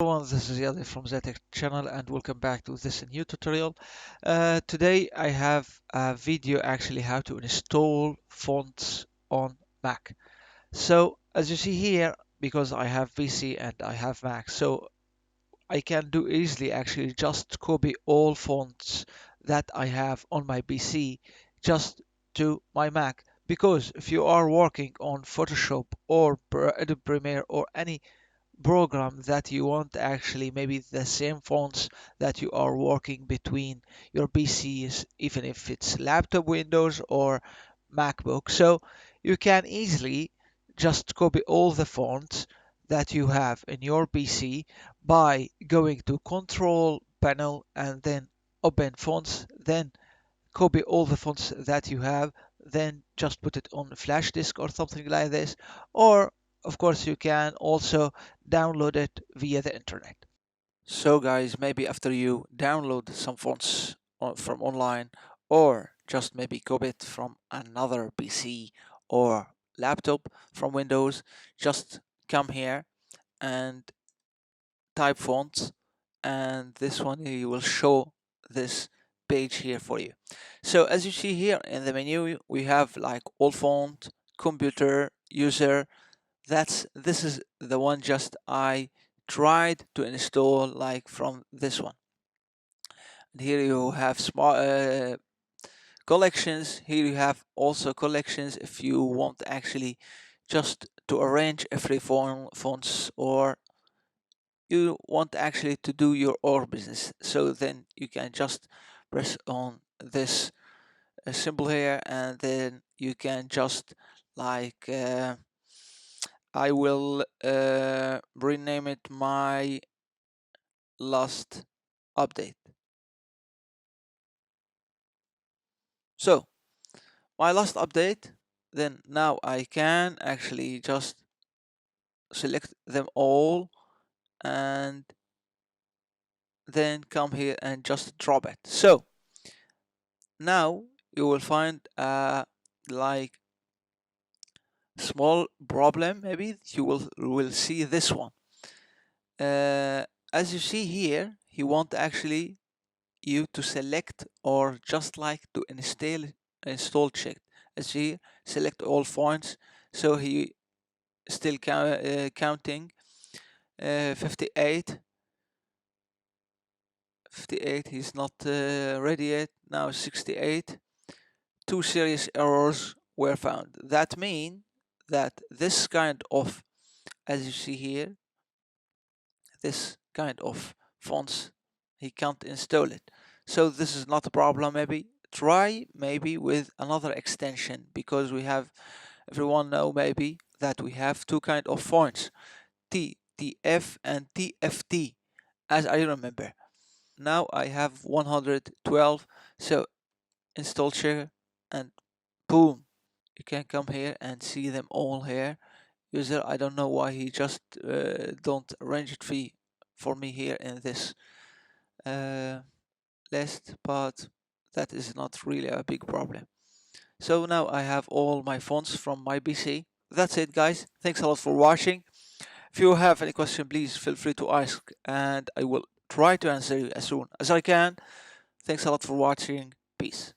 everyone, this is Yadi from Zetech channel and welcome back to this new tutorial. Today I have a video actually how to install fonts on Mac. So as you see here, because I have PC and I have Mac, so I can do easily actually just copy all fonts that I have on my PC just to my Mac. Because if you are working on Photoshop or Adobe Premiere or any program that you want actually maybe the same fonts that you are working between your PCs, even if it's laptop Windows or MacBook. So you can easily just copy all the fonts that you have in your PC by going to Control panel and then open fonts, then copy all the fonts that you have, then just put it on a flash disk or something like this, or of course you can also download it via the internet. So guys, maybe after you download some fonts from online, or just maybe copy it from another PC or laptop from Windows, just come here and type fonts, and this one you will show this page here for you. So as you see here in the menu, we have like all font, computer, user. This is the one just I tried to install like from this one. And here you have small collections. Here you have also collections if you want actually just to arrange every fonts, or you want actually to do your own business. So then you can just press on this symbol here, and then you can just like I will rename it my last update. So my last update, then now I can actually just select them all and then come here and just drop it. So now you will find like small problem. Maybe you will see this one. As you see here, he want actually you to select or just like to install checked. As you select all fonts, so he still counting 58. He's not ready yet. Now 68. Two serious errors were found. That mean that this kind of, as you see here, this kind of fonts, he can't install it. So this is not a problem. Maybe try maybe with another extension, because we have, everyone know maybe that we have two kind of fonts, TF and TFT, as I remember. Now I have 112. So install share and boom, you can come here and see them all here. User, I don't know why he just don't arrange it for me here in this list, but that is not really a big problem. So now I have all my fonts from my PC. That's it guys, thanks a lot for watching. If you have any question, please feel free to ask and I will try to answer you as soon as I can. Thanks a lot for watching. Peace.